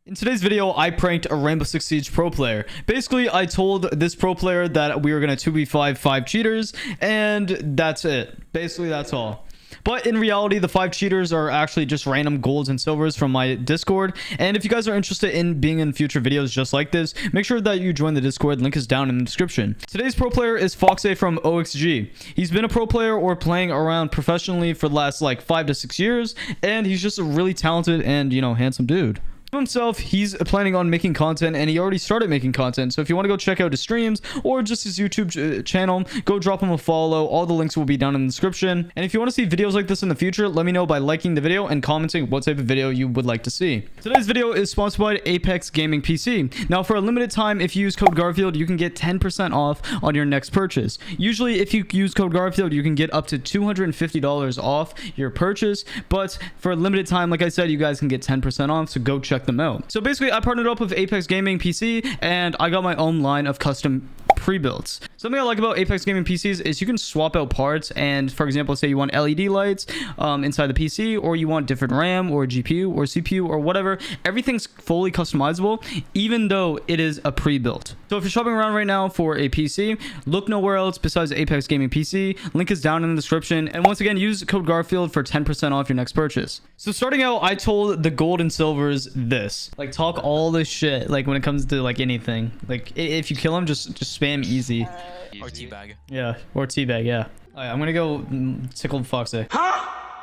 In today's video, I pranked a Rainbow Six Siege pro player. Basically, I told this pro player that we were going to 2v5 5 cheaters, and that's it. Basically, that's all. But in reality, the 5 cheaters are actually just random golds and silvers from my Discord. And if you guys are interested in being in future videos just like this, make sure that you join the Discord. Link is down in the description. Today's pro player is FoXa from OXG. He's been a pro player or playing around professionally for the last like 5 to 6 years. And he's just a really talented and, handsome dude. Himself, he's planning on making content, and he already started making content. So if you want to go check out his streams or just his YouTube channel, go drop him a follow. All the links will be down in the description. And if you want to see videos like this in the future, let me know by liking the video and commenting what type of video you would like to see. Today's video is sponsored by Apex Gaming PC. Now, for a limited time, if you use code Garfield, you can get 10% off on your next purchase. Usually, if you use code Garfield, you can get up to $250 off your purchase. But for a limited time, like I said, you guys can get 10% off. So go check them out. So basically, I partnered up with Apex Gaming PC, and I got my own line of custom pre-builds. Something I like about Apex Gaming PCs is you can swap out parts, and for example, say you want LED lights inside the PC, or you want different RAM or GPU or CPU or whatever. Everything's fully customizable, even though it is a pre-built. So if you're shopping around right now for a PC, look nowhere else besides Apex Gaming PC. Link is down in the description. And once again, use code Garfield for 10% off your next purchase. So starting out, I told the gold and silvers this. Like, talk all this shit, like, when it comes to, like, anything. Like, if you kill him, just spam easy. Or teabag. Yeah, or teabag, yeah. All right, I'm gonna go tickle FoXa.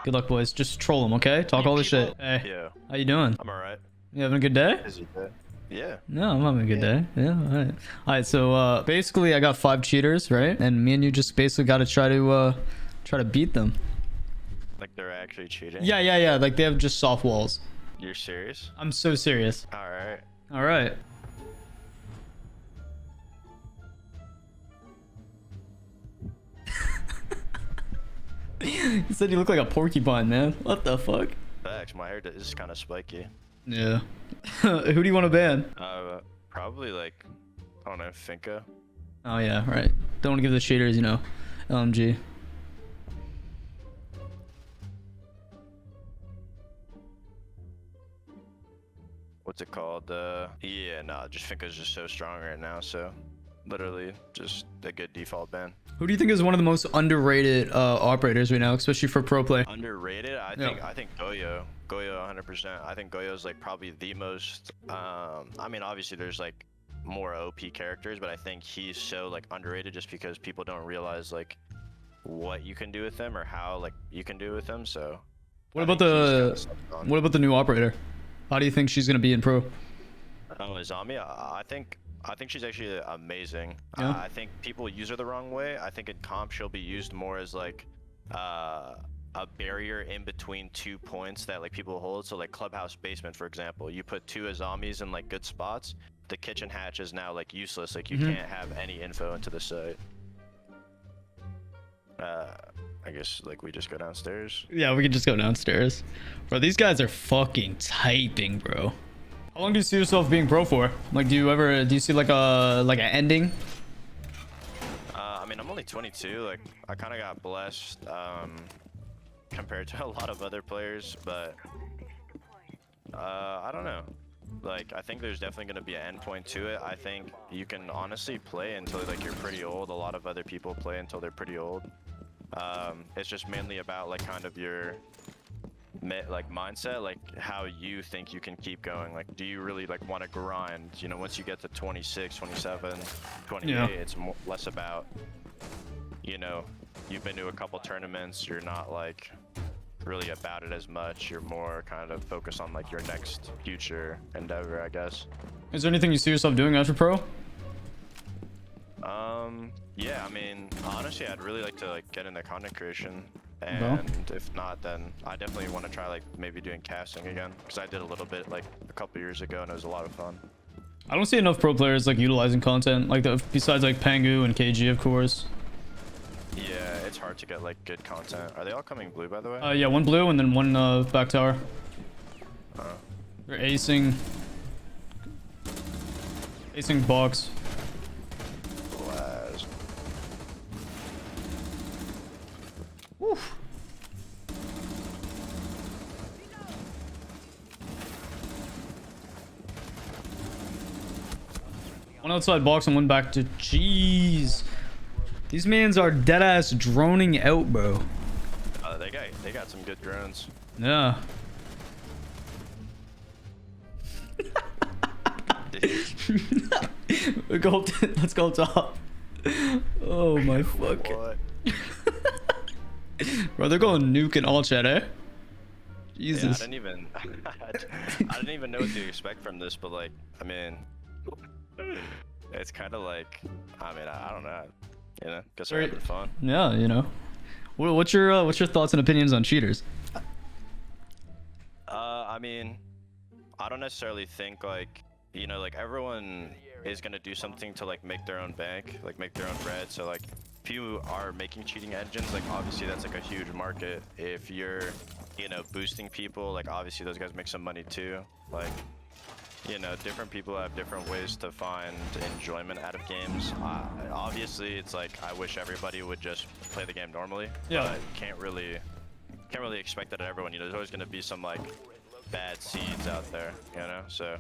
Good luck, boys. Just troll him, okay? Talk all this shit. Hey, Yeah. how you doing? I'm alright. You having a good day? Busy day. Yeah. No, I'm having a good day. Yeah, all right. All right, so basically, I got 5 cheaters, right? And me and you just basically got to try to beat them. Like they're actually cheating? Yeah. Like, they have just soft walls. You're serious? I'm so serious. Alright. All right. You said you look like a porcupine, man. What the fuck? Facts, my hair is kind of spiky. Yeah. Who do you want to ban? Probably like, I don't know, Finka. Oh yeah, right. Don't want to give the cheaters, LMG. What's it called? Yeah, nah, just Finka's just so strong right now, so literally just a good default ban. Who do you think is one of the most underrated operators right now, especially for pro play? Underrated? I think Goyo. Goyo 100%. I think Goyo's like probably the most I mean, obviously there's like more OP characters, but I think he's so like underrated just because people don't realize like what you can do with him or how like you can do with him. So what about the new operator? How do you think she's gonna be in pro? Oh, Izami, I think she's actually amazing. Yeah. I think people use her the wrong way. I think in comp she'll be used more as like a barrier in between 2 points that like people hold. So like clubhouse basement, for example, you put 2 Izamis in like good spots. The kitchen hatch is now like useless. Like you can't have any info into the site. I guess like we just go downstairs. Yeah, we can just go downstairs. Bro, these guys are fucking typing, bro. How long do you see yourself being pro for? Like, do you see like an ending? I mean, I'm only 22. Like, I kind of got blessed compared to a lot of other players, but I don't know. Like, I think there's definitely going to be an endpoint to it. I think you can honestly play until like you're pretty old. A lot of other people play until they're pretty old. It's just mainly about like kind of your like mindset, like how you think you can keep going. Like, do you really like want to grind? Once you get to 26, 27, 28, yeah. It's less about, you've been to a couple tournaments, you're not like really about it as much. You're more kind of focused on like your next future endeavor, I guess. Is there anything you see yourself doing after pro? Yeah, I mean, honestly, I'd really like to like get into content creation, and if not, then I definitely want to try like maybe doing casting again, because I did a little bit like a couple years ago and it was a lot of fun. I don't see enough pro players like utilizing content like that, besides like Pangu and KG, of course. Yeah, it's hard to get like good content. Are they all coming blue, by the way? Yeah, one blue and then one back tower. They're acing box. Oof. One outside box and one back to... Jeez. These mans are dead ass droning out, bro. They got some good drones. Yeah. Let's go top. Oh my fuck. What? Bro, they're going nuke in all chat, eh? Yeah, Jesus. I didn't even know what to expect from this, but like, I mean, it's kind of like, I mean, I don't know, you know, guess we're having fun. Yeah, you know. What's your thoughts and opinions on cheaters? I mean, I don't necessarily think like, you know, like everyone is gonna do something to like make their own bank, like make their own bread. So like, if you are making cheating engines, like obviously that's like a huge market. If you're, you know, boosting people, like obviously those guys make some money too. Like, you know, different people have different ways to find enjoyment out of games. Obviously, it's like I wish everybody would just play the game normally. Yeah. But can't really expect that of everyone. You know, there's always gonna be some like bad seeds out there. You know, so.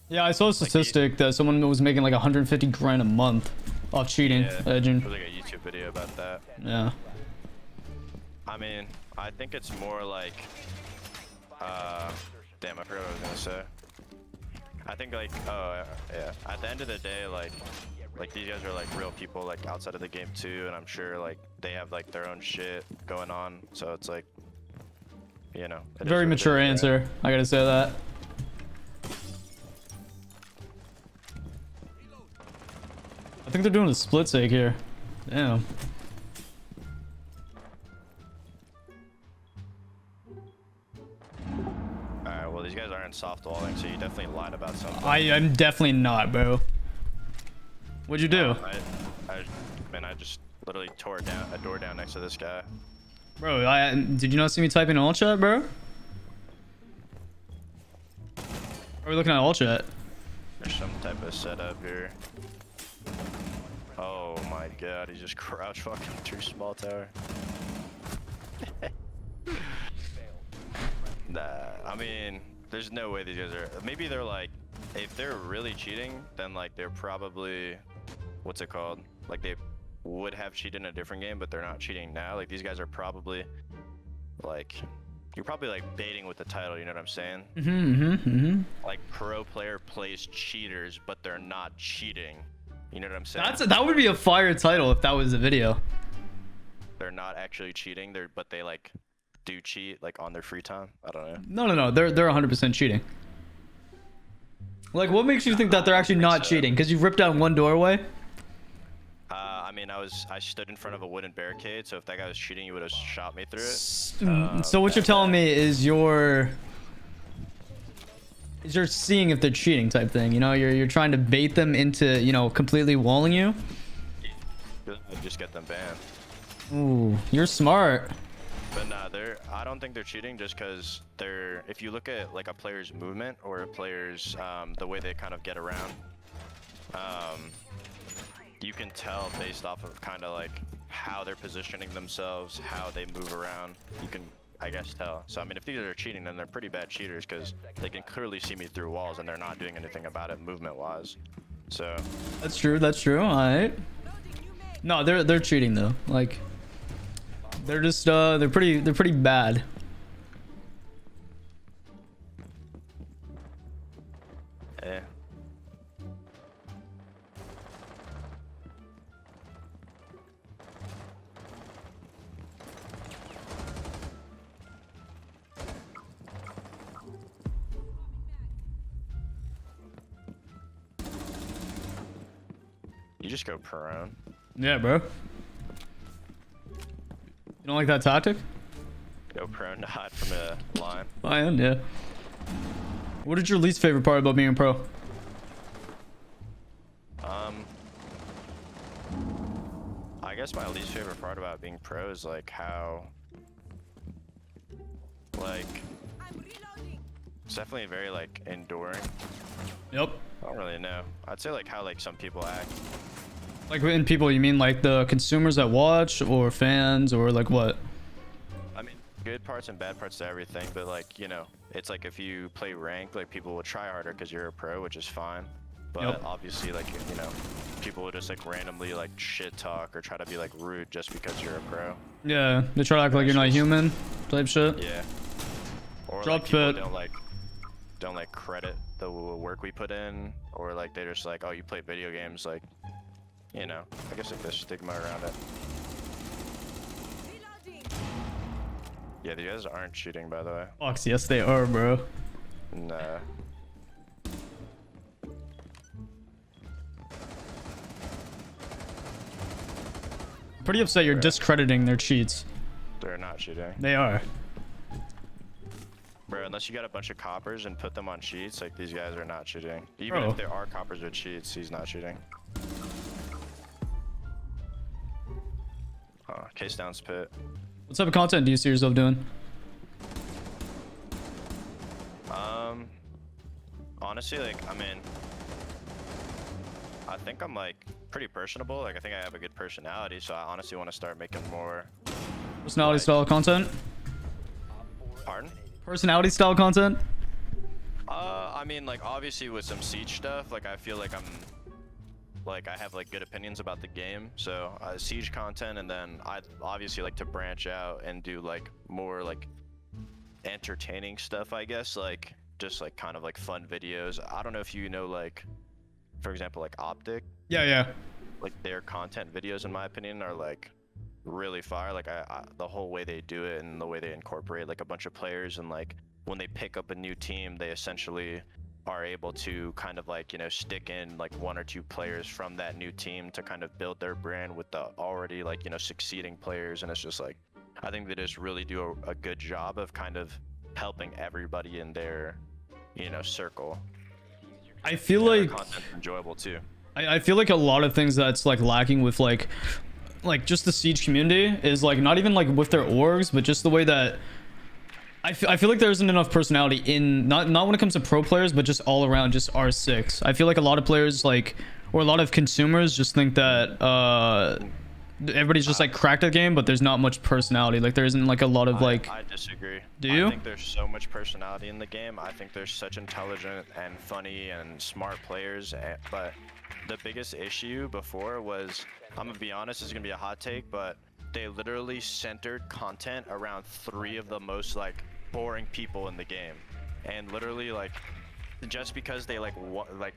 Yeah, I saw a statistic that someone was making like 150 grand a month off cheating. Yeah, Legend. there was like a YouTube video about that. Yeah. I mean, I think it's more like, damn, I forgot what I was gonna say. I think like, oh yeah, at the end of the day, like these guys are like real people, like outside of the game too, and I'm sure like they have like their own shit going on, so it's like, you know. Very mature answer. I gotta say that. I think they're doing a split sake here. Damn. Alright, well these guys aren't soft walling, so you definitely lied about something. I'm definitely not, bro. What'd you do? I just literally tore down a door down next to this guy. Bro, did you not see me type in all chat, bro? Are we looking at all chat? There's some type of setup here. Oh my god, he just crouch fucking through small tower. Nah, I mean, there's no way these guys are. Maybe they're like, if they're really cheating, then like they're probably, what's it called? Like they would have cheated in a different game, but they're not cheating now. Like these guys are probably like, you're probably like baiting with the title, you know what I'm saying? Like pro player plays cheaters, but they're not cheating. You know what I'm saying? That would be a fire title if that was a video. They're not actually cheating, but they like do cheat like on their free time. I don't know. No. They're 100% cheating. Like, what makes you think that they're actually not cheating? Because you ripped down one doorway? I mean, I stood in front of a wooden barricade, so if that guy was cheating, you would have shot me through it. So what you're telling me is you're seeing if they're cheating type thing. You know, you're trying to bait them into, you know, completely walling you. Just get them banned. Ooh, you're smart. But nah, I don't think they're cheating just because if you look at like a player's movement or a player's, the way they kind of get around, you can tell based off of kind of like how they're positioning themselves, how they move around. You can, I guess, tell. So I mean, if these are cheating, then they're pretty bad cheaters because they can clearly see me through walls and they're not doing anything about it movement-wise. So That's true. All right. No, they're cheating though. Like, they're just they're pretty bad. yeah. You just go prone. Yeah, bro. You don't like that tactic? Go prone to hide from a line. I am, yeah. What is your least favorite part about being a pro? I guess my least favorite part about being pro is like how, like, it's definitely very like enduring. Yep. I don't really know. I'd say like how like some people act. Like, in people, you mean like the consumers that watch, or fans, or like what? I mean, good parts and bad parts to everything, but like, you know, it's like if you play ranked, like people will try harder because you're a pro, which is fine. But Yep. obviously, like, you know, people will just like randomly like shit talk or try to be like rude just because you're a pro. Yeah, they try to act like you're not human, type shit. Yeah. Or Drop like people fit. don't like credit the work we put in, or like they're just like, oh, you play video games, like, you know, I guess like there's stigma around it. Yeah, the guys aren't cheating, by the way. Fox, yes they are, bro. Nah. Pretty upset you're discrediting their cheats. They're not cheating. They are. Bro, unless you got a bunch of coppers and put them on cheats, like these guys are not cheating. Even Bro. if there are coppers with cheats, he's not cheating. Case down spit. What type of content do you see yourself doing? Honestly, like, I mean, I think I'm like pretty personable. Like, I think I have a good personality, so I honestly want to start making more. Personality style content? Pardon? Personality style content? I mean, like, obviously with some Siege stuff, like, I feel like I have like good opinions about the game. So Siege content, and then I'd obviously like to branch out and do like more like entertaining stuff, I guess, like just like kind of like fun videos. I don't know if you know, like, for example, like Optic. Yeah. Like their content videos, in my opinion, are like really fire. Like the whole way they do it and the way they incorporate like a bunch of players, and like when they pick up a new team, they essentially are able to kind of like, you know, stick in like 1 or 2 players from that new team to kind of build their brand with the already like, you know, succeeding players. And it's just like, I think they just really do a good job of kind of helping everybody in their, you know, circle. I feel And their like content's enjoyable too. I feel like a lot of things that's like lacking with like just the Siege community is like not even like with their orgs, but just the way that I feel like there isn't enough personality in not when it comes to pro players, but just all around, just R6. I feel like a lot of players like, or a lot of consumers just think that everybody's just like cracked at the game, but there's not much personality. Like there isn't like a lot of like. I disagree. Do you? I think there's so much personality in the game. I think there's such intelligent and funny and smart players, but the biggest issue before was, I'm gonna be honest, this is gonna be a hot take, but they literally centered content around 3 of the most like boring people in the game. And literally, like, just because they like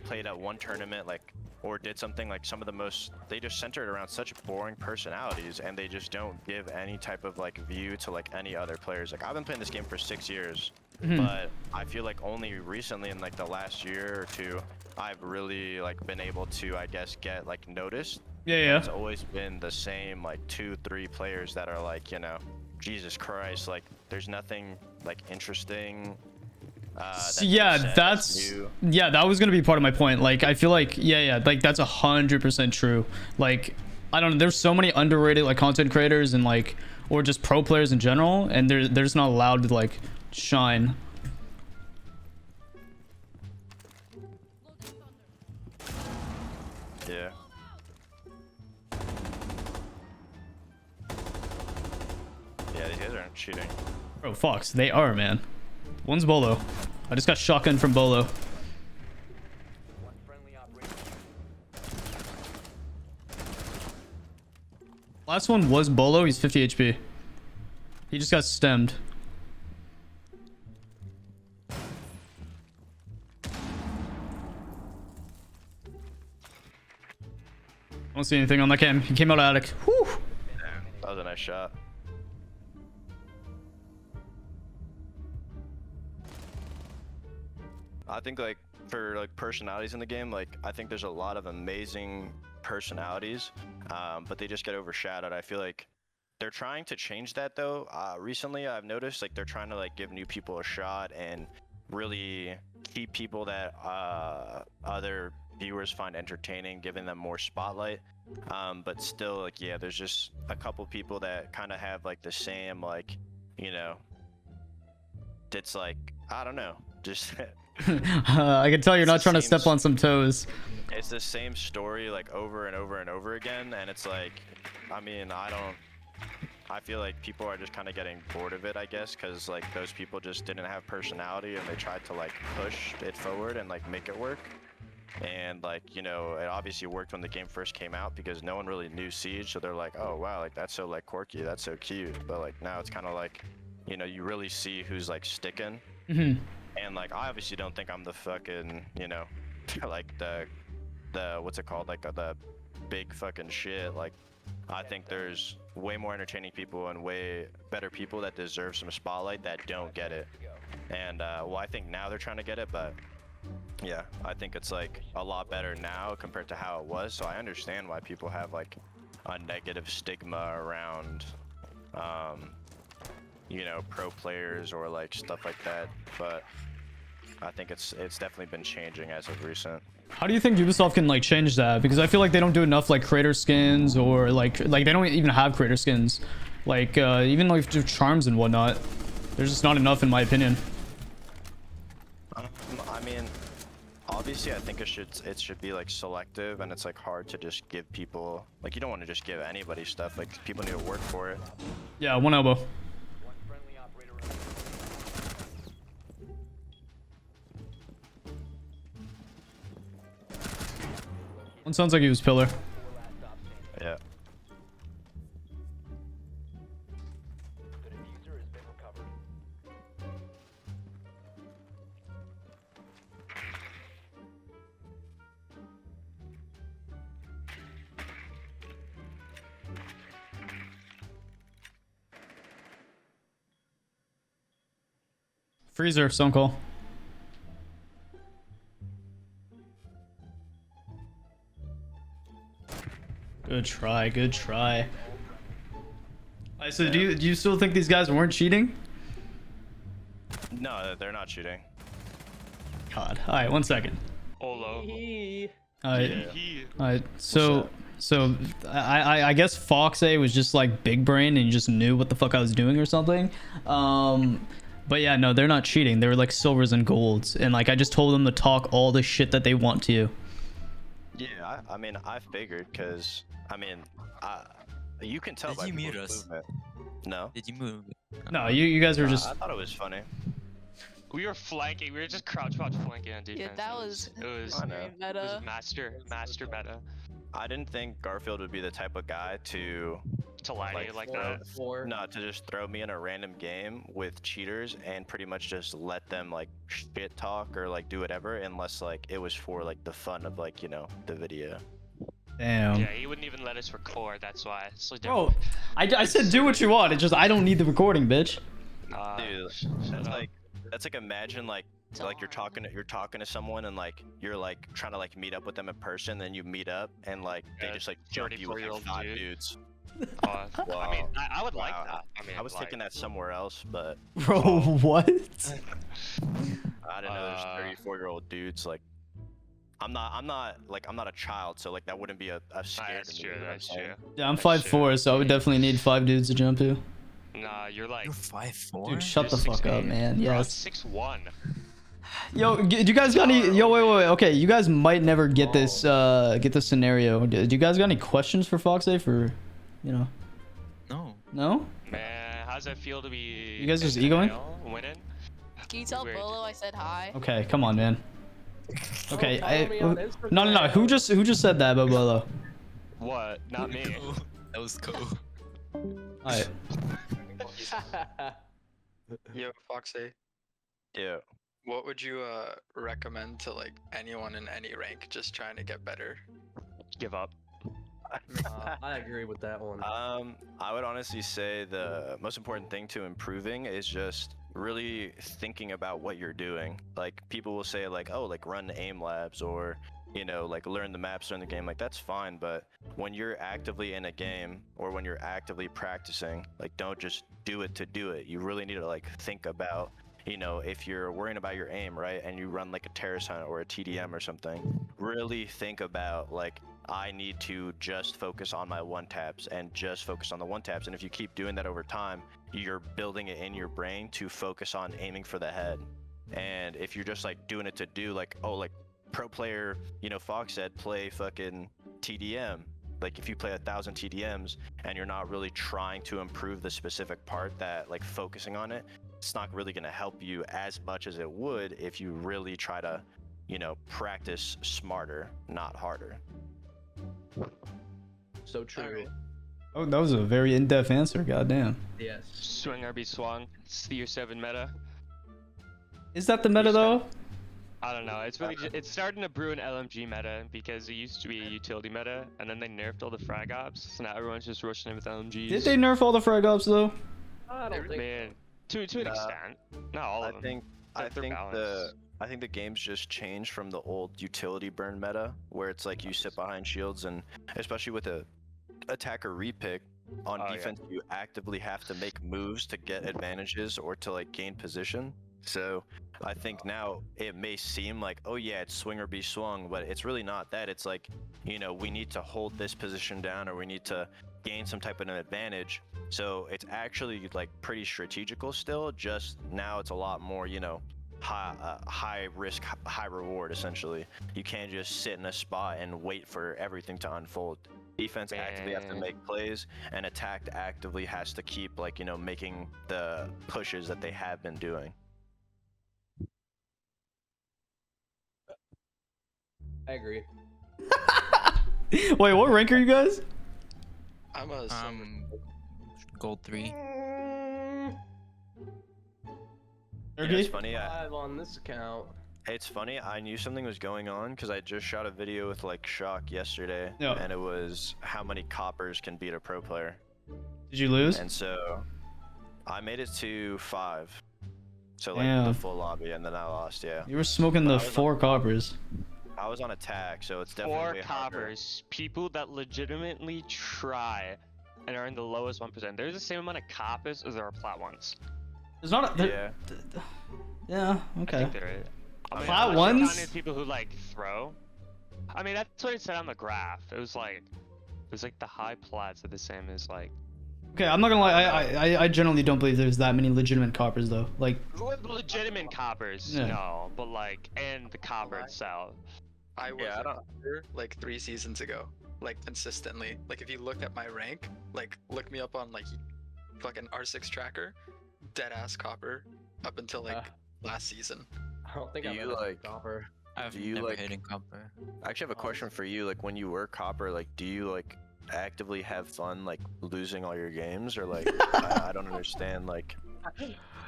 played at one tournament, like, or did something, like some of the most, they just centered around such boring personalities, and they just don't give any type of like view to like any other players. Like, I've been playing this game for 6 years, but I feel like only recently, in like the last year or 2, I've really like been able to, I guess, get like noticed. Yeah. It's always been the same like 2-3 players that are like, you know, Jesus Christ, like there's nothing like interesting. Yeah, that was gonna be part of my point. Like I feel like like that's 100% true. Like I don't know, there's so many underrated like content creators and like, or just pro players in general, and they're just not allowed to like shine. Yeah. Yeah, these guys aren't cheating. Bro, Fox, they are, man. One's Bolo. I just got shotgun from Bolo. Last one was Bolo. He's 50 HP. He just got stemmed. I don't see anything on that cam. He came out of attic. Whew. Damn, that was a nice shot. I think like for like personalities in the game, like I think there's a lot of amazing personalities, but they just get overshadowed. I feel like they're trying to change that though. Recently I've noticed like they're trying to like give new people a shot and really keep people that other viewers find entertaining, giving them more spotlight. But still, like, yeah, there's just a couple people that kind of have like the same, like, you know, it's like, I don't know, just I can tell you're not trying to step on some toes. it's the same story like over and over and over again, and it's like, I mean, I feel like people are just kind of getting bored of it, I guess, because like those people just didn't have personality and they tried to like push it forward and like make it work. And like, you know, it obviously worked when the game first came out because no one really knew Siege, so they're like, oh wow, like that's so like quirky, that's so cute. But like now it's kind of like, you know, you really see who's like sticking. And like I obviously don't think I'm the fucking, you know, like the what's it called, like the big fucking shit. Like I think there's way more entertaining people and way better people that deserve some spotlight that don't get it. And well, I think now they're trying to get it, but yeah, I think it's like a lot better now compared to how it was. So I understand why people have like a negative stigma around, you know, pro players or like stuff like that. But I think it's definitely been changing as of recent. How do you think Ubisoft can like change that? Because I feel like they don't do enough like creator skins, or like they don't even have creator skins, like even like charms and whatnot. There's just not enough in my opinion. I mean, obviously I think it should be like selective, and it's like hard to just give people, like you don't want to just give anybody stuff. Like people need to work for it. Yeah, one elbow. One sounds like he was pillar. Yeah. Freezer, stone call. Good try, good try. I said, do you still think these guys weren't cheating? No, they're not cheating. God. All right, 1 second. Olo. All right. So I guess FoXa was just like big brain and just knew what the fuck I was doing or something. But yeah, no, they're not cheating. They were like silvers and golds, and like I just told them to talk all the shit that they want to you. Yeah, I mean, I figured, because I mean, you can tell Did by you mute people's us? movement. No. Did you move? No, you guys were I just. thought it was funny. We were flanking. We were just crouch flanking on defense. Yeah, that was It was I know. very it meta. was master meta I didn't think Garfield would be the type of guy to to lie to you like that. no, to just throw me in a random game with cheaters and pretty much just let them like shit talk or like do whatever, unless like it was for like the fun of like, you know, the video. Damn. Yeah, he wouldn't even let us record. That's why. It's like Bro, I said do what you want. It's just I don't need the recording, bitch. Dude, shut that's like imagine like you're talking to someone and like you're like trying to like meet up with them in person, then you meet up and like they Yeah, just like jump you with like 34-year-old 5 dude. dudes. I mean, I would like Wow. that. I mean, I was like, thinking that somewhere else, but Bro, what? I didn't know there's 34-year-old dudes. Like I'm not a child, so like that wouldn't be a scare That's to me. true. You know what I'm That's saying? true. Yeah, I'm That's 5'4", so I would definitely need 5 dudes to jump to. Nah, you're like. You're 5'4"? Dude, shut the fuck up, man. Yes. 6'1". Yo, do you guys got any? Yo, wait. Okay, you guys might never get this scenario. Do you guys got any questions for FoXa for, you know? No. No? Man, how's that feel to be? You guys just in the egoing? mail, winning? Can you tell Weird. Bolo I said hi? Okay, come on, man. Okay, follow me on Instagram. no. Who just said that, Bolo? What? Not me. That was cool. Alright. Yo, FoXa, Yeah. what would you recommend to like anyone in any rank just trying to get better? Give up. I agree with that one. I would honestly say the most important thing to improving is just really thinking about what you're doing. Like people will say like, oh, like run aim labs or, you know, like learn the maps during the game. Like that's fine, but when you're actively in a game or when you're actively practicing, like don't just do it to do it. You really need to like think about, you know, if you're worrying about your aim, right, and you run like a terrace hunt or a TDM or something, really think about like, I need to just focus on my one taps and just focus on the one taps. And if you keep doing that over time, you're building it in your brain to focus on aiming for the head. And if you're just like doing it to do like, oh, like pro player, you know, Fox said, play fucking TDM. Like if you play 1,000 TDMs and you're not really trying to improve the specific part that like focusing on it, it's not really going to help you as much as it would if you really try to, you know, practice smarter, not harder. So true. Alright. Oh, that was a very in-depth answer. Goddamn. Yes. Swing or be swung. It's the year 7 meta. Is that the meta though? I don't know. It's really it's starting to brew an LMG meta because it used to be a utility meta, and then they nerfed all the frag ops, so now everyone's just rushing it with LMGs. Did they nerf all the frag ups though? I don't think. Man, to an extent, not all of them. I They're think balanced. I think the game's just changed from the old utility burn meta, where it's like you sit behind shields, and especially with a attacker repick on Oh, yeah. defense, you actively have to make moves to get advantages or to like gain position. So I think now it may seem like, oh yeah, it's swing or be swung, but it's really not that. It's like, you know, we need to hold this position down, or we need to gain some type of an advantage. So it's actually like pretty strategical still, just now it's a lot more, you know, high risk, high reward. Essentially, you can't just sit in a spot and wait for everything to unfold. Defense actively have to Man. make plays, and attack actively has to keep, like, you know, making the pushes that they have been doing. I agree. Wait, what rank are you guys? I'm a Gold 3. You know, it's funny. 5 on this account. It's funny. I knew something was going on because I just shot a video with like Shock yesterday, Yeah. and it was how many coppers can beat a pro player. Did you lose? And so I made it to 5. So like Damn. the full lobby, and then I lost. Yeah, You were smoking I the was on- 4 coppers. I was on attack, so it's definitely 4 way harder. coppers. People that legitimately try and are in the lowest 1%. There's the same amount of coppers as there are plat ones. There's not a. Yeah. Yeah. I Okay. think there is. I mean, Plat unless you're ones? counting people who like throw. I mean, that's what it said on the graph. It was like the high plats are the same as like Okay. I'm not gonna lie. I generally don't believe there's that many legitimate coppers though. Like. legitimate coppers. Yeah. No, but like and the copper itself. I was Yeah, I a don't- copper, like 3 seasons ago, like consistently. Like if you look at my rank, like look me up on like fucking R6 tracker, dead ass copper up until like last season. I don't think Do I've you, ever like- copper. I've Do you, never like- hit in copper. I actually have a question for you. Like, when you were copper, like, do you like actively have fun like losing all your games, or like I don't understand. Like,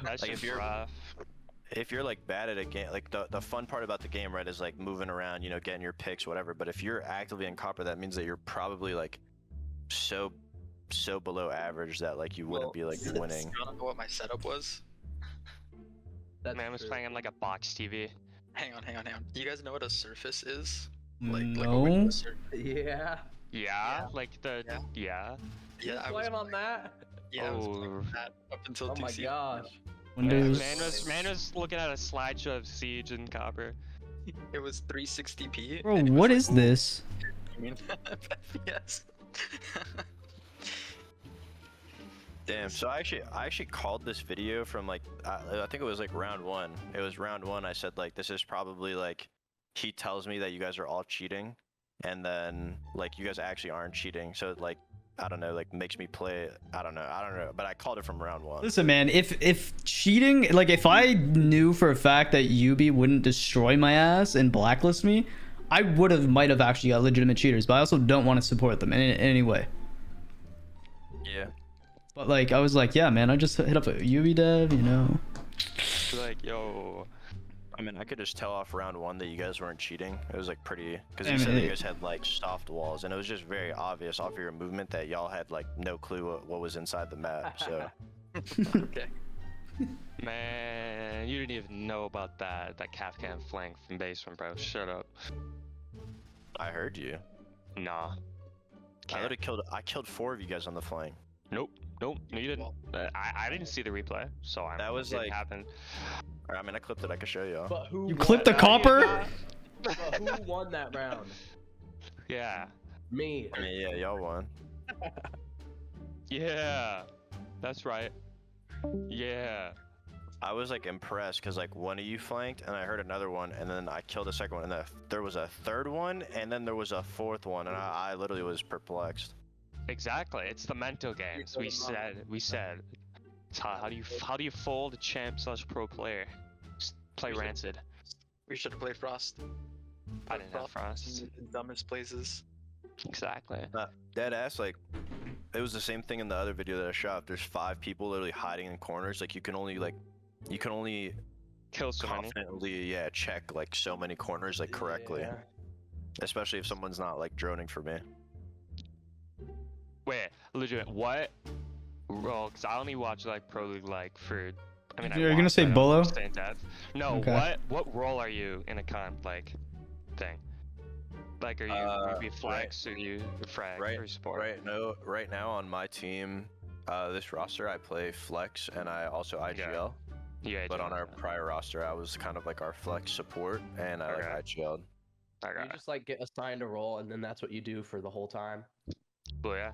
That's Like, just if you're- rough. if you're like bad at a game, like the fun part about the game, right, is like moving around, you know, getting your picks, whatever. But if you're actively in copper, that means that you're probably like so below average that like you wouldn't be like winning. I don't know what my setup was. That's Man was true. playing on like a box TV. Hang on. You guys know what a surface is? No. a Windows surface? Yeah. Yeah, like the yeah. Yeah, I was playing on that. Yeah, I was playing Oh. with that up until Oh 2 my seasons gosh. ago. Windows. Man was looking at a slideshow of Siege and Copper. It was 360p. Bro, and it was what like- is this? FPS. Damn. So I actually called this video from like I think it was like round 1. It was round 1. I said like, this is probably like, he tells me that you guys are all cheating, and then like you guys actually aren't cheating. So like, I don't know, like makes me play. I don't know. But I called it from round 1. Listen, man. If cheating, like if I knew for a fact that Yubi wouldn't destroy my ass and blacklist me, I might have actually got legitimate cheaters. But I also don't want to support them in any way. Yeah. But like I was like, yeah, man. I just hit up a Yubi dev, you know. Like, yo, I mean, I could just tell off round 1 that you guys weren't cheating. It was like pretty, because I you said mean, that you guys had like soft walls, and it was just very obvious off your movement that y'all had like no clue what was inside the map. So Okay. man, you didn't even know about that Kafkan flank from basement, bro. Shut up. I heard you. Nah. I killed 4 of you guys on the flank. Nope. No, you didn't. I didn't see the replay, so That was it didn't like- happen. I mean, I clipped it. I could show y'all. But who You won clipped the that? copper? But who won that round? Yeah. Me. I mean, yeah, y'all won. Yeah. That's right. Yeah. I was like impressed because like one of you flanked, and I heard another one, and then I killed the second one, and there was a third one, and then there was a fourth one, and I literally was perplexed. Exactly. It's the mental games. We said. It's how do you fold a champ/pro player? Just play We should- Rancid. We should have played Frost. I didn't have Frost. In the dumbest places. Exactly. Dead ass, like, it was the same thing in the other video that I shot. If there's 5 people literally hiding in corners, like, you can only Kill so many. confidently, yeah, check, like, so many corners, like, correctly. Yeah. Especially if someone's not, like, droning for me. Wait, legit, what role? Because I only watch like Pro League like for. I mean, You're gonna say Bolo? Stay in depth. No, Okay. what role are you in a comp like thing? Like, are you be flex or you frag or support? Right now on my team, this roster I play flex and I also IGL. Yeah. But on our prior roster, I was kind of like our flex support and I like IGL'd. You just like get assigned a role, and then that's what you do for the whole time. Oh yeah.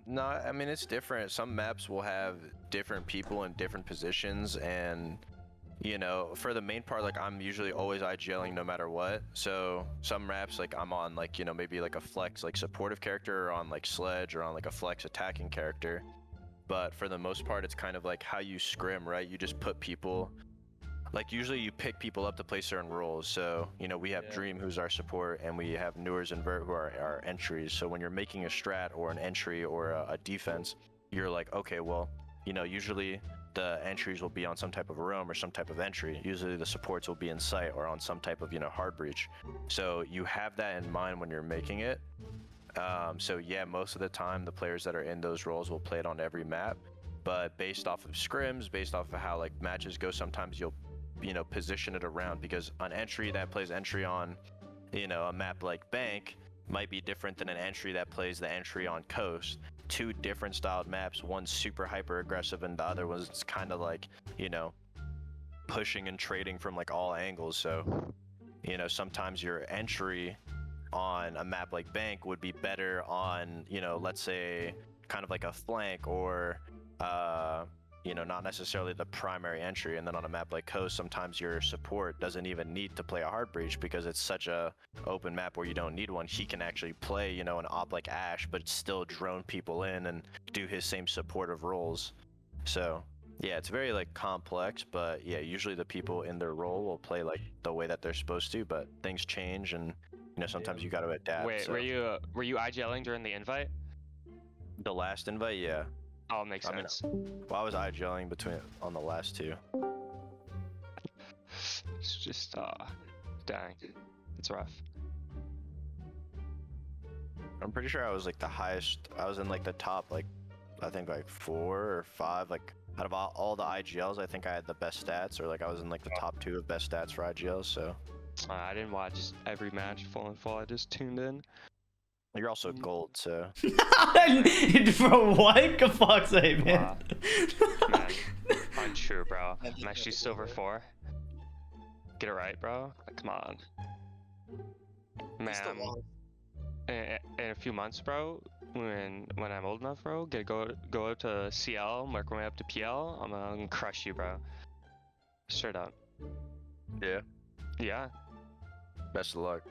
No, I mean it's different. Some maps will have different people in different positions, and you know, for the main part, like I'm usually always IGLing no matter what. So some maps, like I'm on like, you know, maybe like a flex like supportive character, or on like sledge, or on like a flex attacking character. But for the most part, it's kind of like how you scrim, right? You just put people, like usually you pick people up to play certain roles. So, you know, we have Dream, who's our support, and we have Newers and Vert, who are our entries. So when you're making a strat or an entry or a defense, you're like, okay, well, you know, usually the entries will be on some type of roam or some type of entry. Usually the supports will be in sight or on some type of, you know, hard breach. So you have that in mind when you're making it. So yeah, most of the time the players that are in those roles will play it on every map. But based off of scrims, based off of how like matches go, sometimes you'll, you know, position it around, because an entry that plays entry on, you know, a map like Bank might be different than an entry that plays the entry on Coast. Two different styled maps, one's super hyper aggressive and the other one's kind of like, you know, pushing and trading from like all angles. So, you know, sometimes your entry on a map like Bank would be better on, you know, let's say kind of like a flank, or you know, not necessarily the primary entry. And then on a map like Coast, sometimes your support doesn't even need to play a hard breach because it's such a open map where you don't need one. He can actually play, you know, an op like Ash, but still drone people in and do his same supportive roles. So yeah, it's very like complex, but yeah, usually the people in their role will play like the way that they're supposed to, but things change, and you know, sometimes you got to adapt. Wait, so. were you IGLing during the invite? The last invite, yeah. Oh, makes sense. Well, I was IGLing on the last two. It's just dang, it's rough. I'm pretty sure I was like the highest. I was in like the top, like I think like 4 or 5. Like out of all the IGLs, I think I had the best stats, or like I was in like the top 2 of best stats for IGLs. So I didn't watch every match full and full. I just tuned in. you're also gold, so. Bro, what? FoXa, man. Wow. Man, untrue, bro. I'm actually silver 4. Get it right, bro. Come on. Man, in a few months, bro, when I'm old enough, bro, go out to CL, work my way up to PL, I'm gonna crush you, bro. Straight up. Yeah. Yeah. Best of luck.